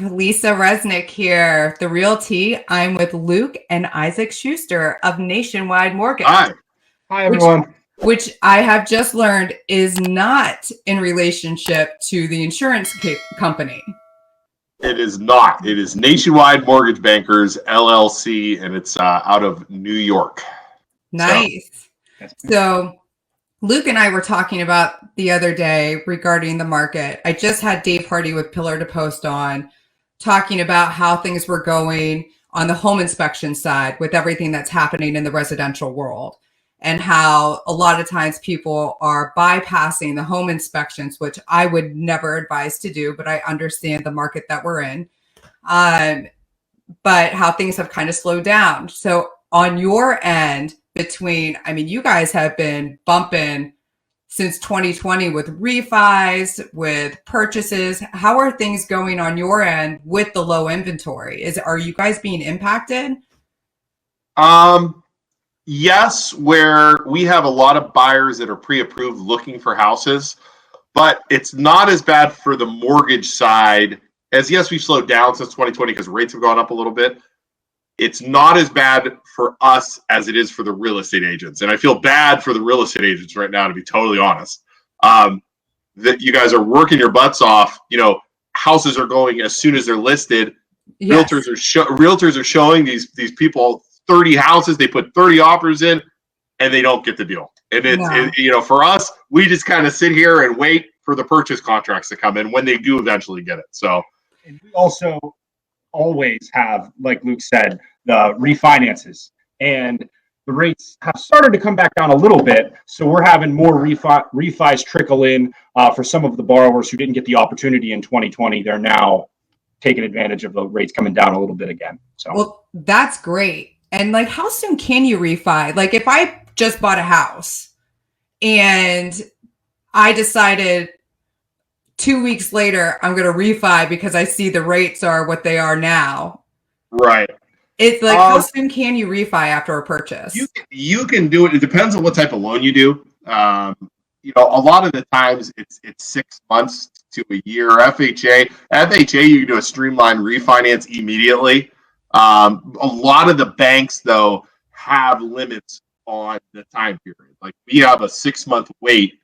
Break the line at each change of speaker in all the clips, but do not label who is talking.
Lisa Resnick here, the Realty. I'm with Luke and Isaac Schuster of Nationwide Mortgage.
Hi.
Hi, everyone.
Which I have just learned is not in relationship to the insurance company.
It is not. It is Nationwide Mortgage Bankers, LLC, and it's out of New York.
Nice. So Luke and I were talking about the other day regarding the market. I just had Dave Hardy with Pillar to Post on, talking about how things were going on the home inspection side with everything that's happening in the residential world, and how a lot of times people are bypassing the home inspections, which I would never advise to do, but I understand the market that we're in. But how things have kind of slowed down. So on your end, you guys have been bumping since 2020 with refis, with purchases. How are things going on your end with the low inventory? Are you guys being impacted?
Yes, where we have a lot of buyers that are pre-approved looking for houses, but it's not as bad for the mortgage side as, yes, we've slowed down since 2020 because rates have gone up a little bit. It's not as bad for us as it is for the real estate agents. And I feel bad for the real estate agents right now, to be totally honest, that you guys are working your butts off. Houses are going as soon as they're listed. Yes. Realtors are showing these people 30 houses. They put 30 offers in and they don't get the deal. And for us, we just kind of sit here and wait for the purchase contracts to come in when they do eventually get it. So,
and we also always have, like Luke said, the refinances, and the rates have started to come back down a little bit. So we're having more refis trickle in for some of the borrowers who didn't get the opportunity in 2020. They're now taking advantage of the rates coming down a little bit again. So,
well, that's great. And how soon can you refi? If I just bought a house and I decided 2 weeks later I'm going to refi because I see the rates are what they are now.
Right.
It's how soon can you refi after a purchase?
You can do it. It depends on what type of loan you do. A lot of the times it's 6 months to a year. FHA, you can do a streamlined refinance immediately. A lot of the banks, though, have limits on the time period. We have a 6-month wait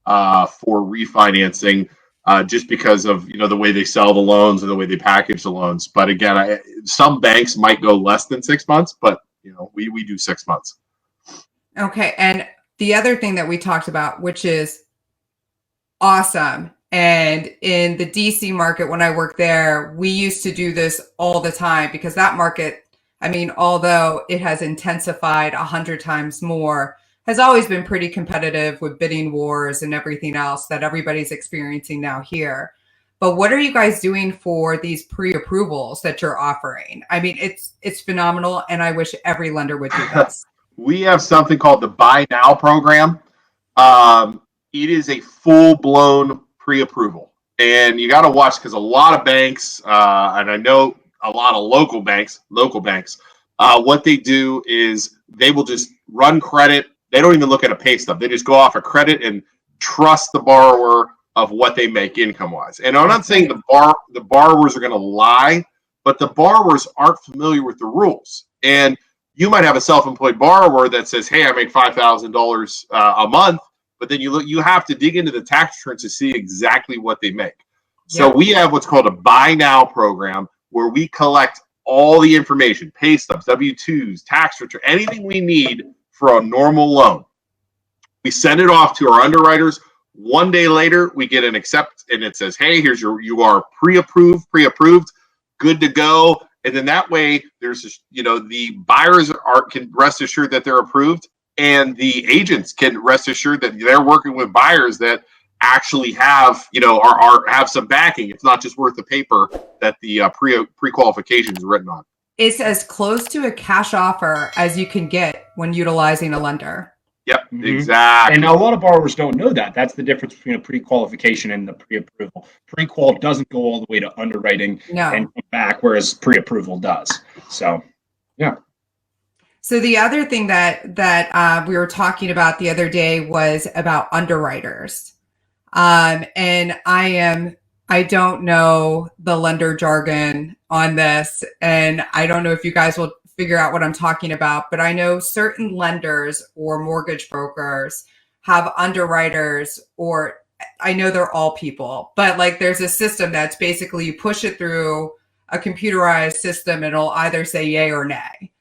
for refinancing just because of the way they sell the loans and the way they package the loans. But again, some banks might go less than 6 months, but we do 6 months.
Okay, and the other thing that we talked about, which is awesome. And in the DC market, when I worked there, we used to do this all the time because that market, although it has intensified 100 times more, has always been pretty competitive with bidding wars and everything else that everybody's experiencing now here. But what are you guys doing for these pre-approvals that you're offering? It's phenomenal, and I wish every lender would do this.
We have something called the Buy Now program. It is a full-blown pre-approval, and you got to watch because a lot of banks, and I know a lot of local banks, what they do is they will just run credit. They don't even look at a pay stub. They just go off a credit and trust the borrower of what they make income-wise. And I'm not saying the borrowers are going to lie, but the borrowers aren't familiar with the rules. And you might have a self-employed borrower that says, "Hey, I make $5,000 a month," but then you have to dig into the tax returns to see exactly what they make. So we have what's called a Buy Now program where we collect all the information, pay stubs, W-2s, tax return, anything we need for a normal loan. We send it off to our underwriters. 1 day later, we get an accept, and it says, "Hey, you are pre-approved, good to go." And then that way, there's the buyers can rest assured that they're approved, and the agents can rest assured that they're working with buyers that actually have have some backing. It's not just worth the paper that the pre-qualification is written on.
It's as close to a cash offer as you can get when utilizing a lender.
Yep, exactly.
And a lot of borrowers don't know that. That's the difference between a pre-qualification and the pre-approval. Pre-qual doesn't go all the way to underwriting and back, whereas pre-approval does. So, yeah.
So the other thing that we were talking about the other day was about underwriters. And I am I don't know the lender jargon on this, and I don't know if you guys will figure out what I'm talking about, but I know certain lenders or mortgage brokers have underwriters, or I know they're all people, but like there's a system that's basically you push it through a computerized system and it'll either say yay or nay.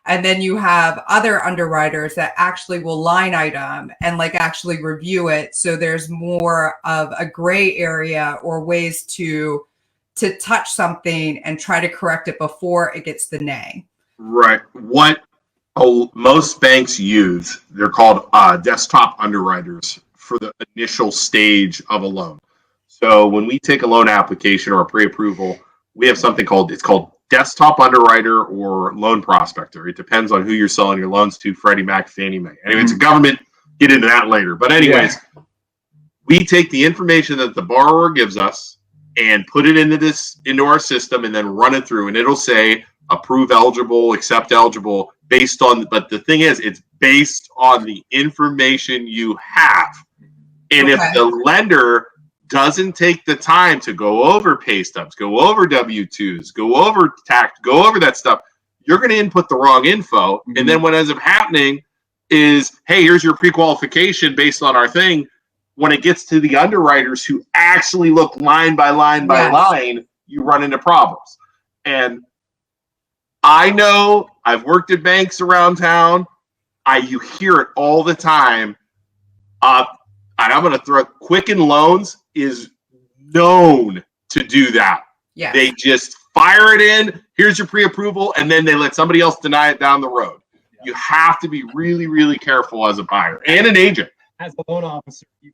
And then you have other underwriters that actually will line item and like actually review it. So there's more of a gray area or ways to touch something and try to correct it before it gets the nay.
Right. What most banks use, they're called desktop underwriters for the initial stage of a loan. So when we take a loan application or a pre-approval, we have something called desktop underwriter or loan prospector. It depends on who you're selling your loans to, Freddie Mac, Fannie Mae. Anyway, it's a government, get into that later. But anyways, we take the information that the borrower gives us and put it into our system and then run it through, and it'll say approve eligible, accept eligible, based on, but the thing is, it's based on the information you have. And if the lender doesn't take the time to go over pay stubs, go over W-2s, go over tax, go over that stuff, you're going to input the wrong info. Mm-hmm. And then what ends up happening is, hey, here's your pre-qualification based on our thing. When it gets to the underwriters who actually look line by line by line, you run into problems. And I know I've worked at banks around town. You hear it all the time. And I'm going to throw Quicken Loans is known to do that. Yeah. They just fire it in. Here's your pre-approval, and then they let somebody else deny it down the road. Yeah. You have to be really, really careful as a buyer and an agent.
As a loan officer, you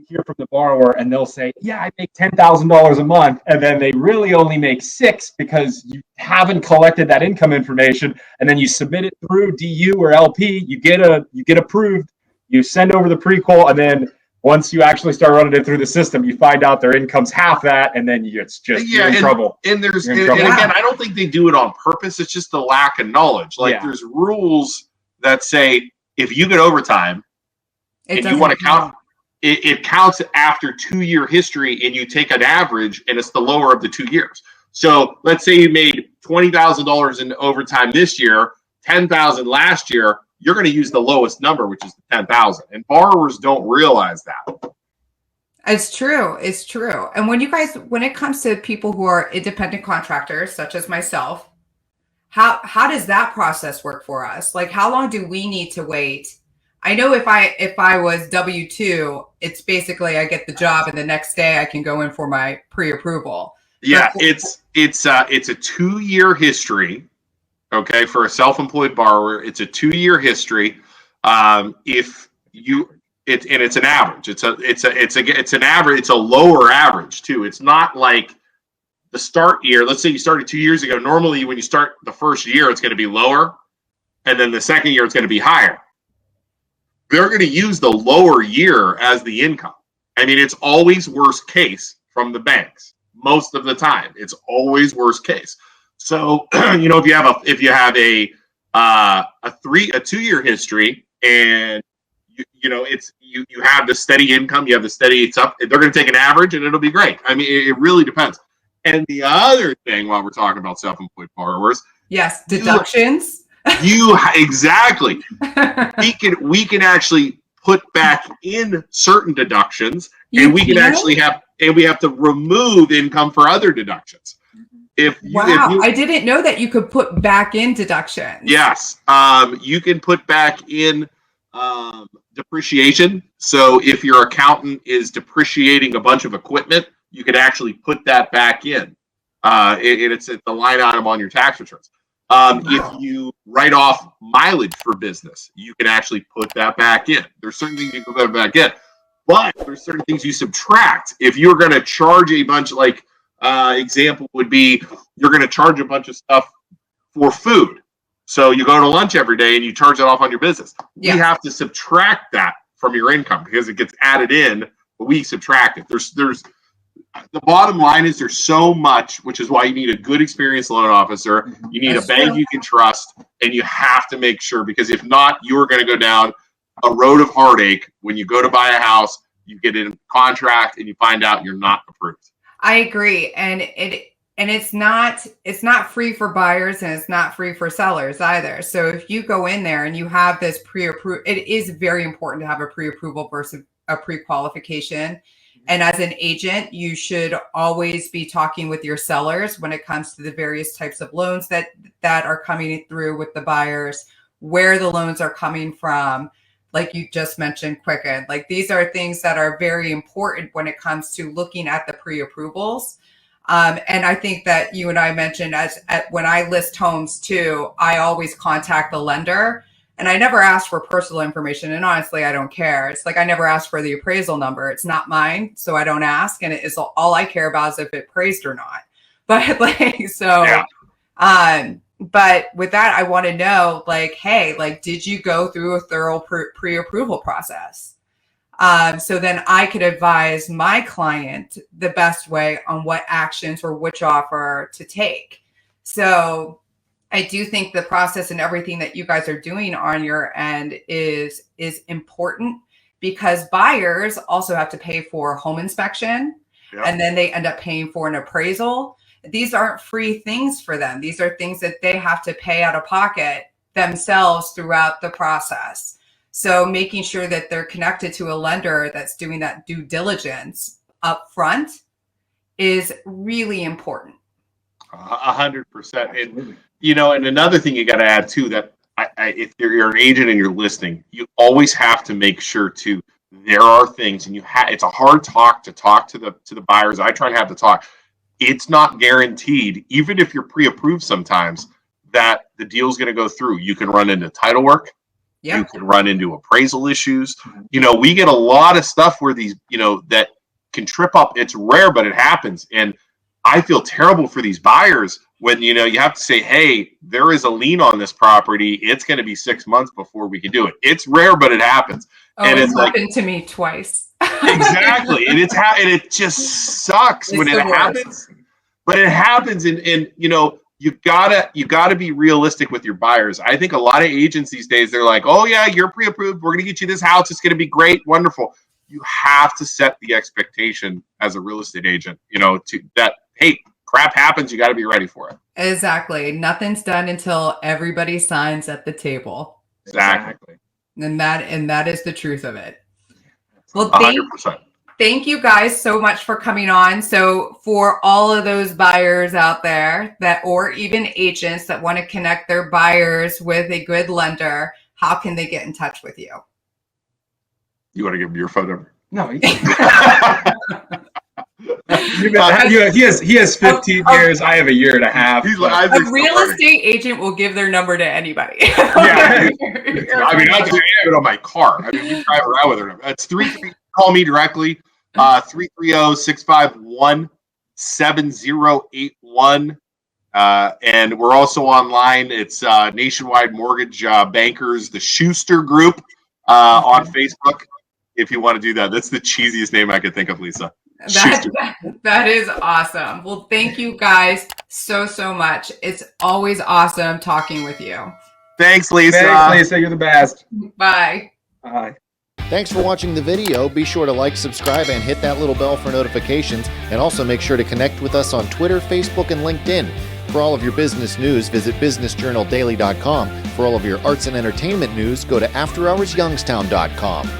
hear from the borrower, and they'll say, "Yeah, I make $10,000 a month," and then they really only make $6,000 because you haven't collected that income information, and then you submit it through DU or LP. You get approved. You send over the pre-qual, and then once you actually start running it through the system, you find out their income's half that, and then it's just you're in trouble.
And there's and again, I don't think they do it on purpose. It's just a lack of knowledge. Like there's rules that say if you get overtime and you want to count, it counts after 2-year history, and you take an average, and it's the lower of the 2 years. So let's say you made $20,000 in overtime this year, $10,000 last year. You're going to use the lowest number, which is the 10,000, and borrowers don't realize that.
It's true. It's true. And when it comes to people who are independent contractors, such as myself, how does that process work for us? Like, how long do we need to wait? I know if I was W-2, it's basically I get the job, and the next day I can go in for my pre-approval.
Yeah, it's a 2-year history. Okay, for a self-employed borrower, it's a 2-year history. It's an average. It's an average. It's a lower average too. It's not like the start year. Let's say you started 2 years ago. Normally, when you start the first year, it's going to be lower, and then the second year, it's going to be higher. They're going to use the lower year as the income. I mean, it's always worst case from the banks. Most of the time, it's always worst case. So, if you have a 2-year history, and you have the steady income, you have the steady, it's up, they're going to take an average, and it'll be great. I mean, it really depends. And the other thing, while we're talking about self-employed borrowers,
yes, deductions.
Exactly. we can actually put back in certain deductions, and we have to remove income for other deductions.
I didn't know that you could put back in deductions.
Yes, you can put back in depreciation. So if your accountant is depreciating a bunch of equipment, you could actually put that back in. It's the line item on your tax returns. If you write off mileage for business, you can actually put that back in. There's certain things you can put back in, but there's certain things you subtract. If you're going to charge a bunch, example would be you're going to charge a bunch of stuff for food. So you go to lunch every day and you charge it off on your business. Yeah. We have to subtract that from your income because it gets added in, but we subtract it. There's the bottom line is there's so much, which is why you need a good experienced loan officer. You need a bank you can trust, and you have to make sure, because if not, you're going to go down a road of heartache when you go to buy a house, you get in a contract, and you find out you're not approved.
I agree. And it's not free for buyers and it's not free for sellers either. So if you go in there and you have this pre-approval, it is very important to have a pre-approval versus a pre-qualification. And as an agent, you should always be talking with your sellers when it comes to the various types of loans that are coming through with the buyers, where the loans are coming from. Like you just mentioned, Quicken. Like these are things that are very important when it comes to looking at the pre-approvals. And I think that you and I mentioned when I list homes too, I always contact the lender, and I never ask for personal information. And honestly, I don't care. It's like I never asked for the appraisal number. It's not mine, so I don't ask. And it is all I care about is if it appraised or not. But like so, yeah. But with that, I want to know, like, hey, like, did you go through a thorough pre-approval process? So then I could advise my client the best way on what actions or which offer to take. So I do think the process and everything that you guys are doing on your end is important, because buyers also have to pay for home inspection, and then they end up paying for an appraisal. These aren't free things for them. These are things that they have to pay out of pocket themselves throughout the process. So making sure that they're connected to a lender that's doing that due diligence up front is really important.
100%. And, you know, and another thing you got to add too, that if you're an agent and you're listening, you always have to make sure to, there are things, and it's a hard talk to the buyers. I try and have the talk. It's not guaranteed, even if you're pre-approved sometimes, that the deal's going to go through. You can run into title work. Yep. You can run into appraisal issues. You know, we get a lot of stuff where these, you know, that can trip up. It's rare, but it happens. And I feel terrible for these buyers when, you know, you have to say, hey, there is a lien on this property. It's going to be 6 months before we can do it. It's rare, but it happens.
Oh, and it's happened to me twice.
Exactly. And it just sucks when it happens. But it happens, and you know, you gotta be realistic with your buyers. I think a lot of agents these days, they're like, oh yeah, you're pre-approved, we're gonna get you this house, it's gonna be great, wonderful. You have to set the expectation as a real estate agent, you know, to that, hey, crap happens, you gotta be ready for it.
Exactly. Nothing's done until everybody signs at the table.
Exactly.
And that is the truth of it. Well,
100%.
Thank you guys so much for coming on. So for all of those buyers out there or even agents that want to connect their buyers with a good lender, how can they get in touch with you?
You want to give them your phone number?
No. He has 15 years. I have a year and a half.
A real estate agent will give their number to anybody.
Yeah. I mean, I have it on my car. I mean, you drive around with her. It's 33. Call me directly, 330-651-7081. And we're also online. It's Nationwide Mortgage Bankers, the Schuster Group on Facebook, if you want to do that. That's the cheesiest name I could think of, Lisa.
That is awesome. Well, thank you guys so much. It's always awesome talking with you.
Thanks, Lisa.
Thanks, Lisa. You're the best.
Bye.
Bye.
Thanks for watching the video. Be sure to like, subscribe, and hit that little bell for notifications. And also make sure to connect with us on Twitter, Facebook, and LinkedIn. For all of your business news, visit businessjournaldaily.com. For all of your arts and entertainment news, go to afterhoursyoungstown.com.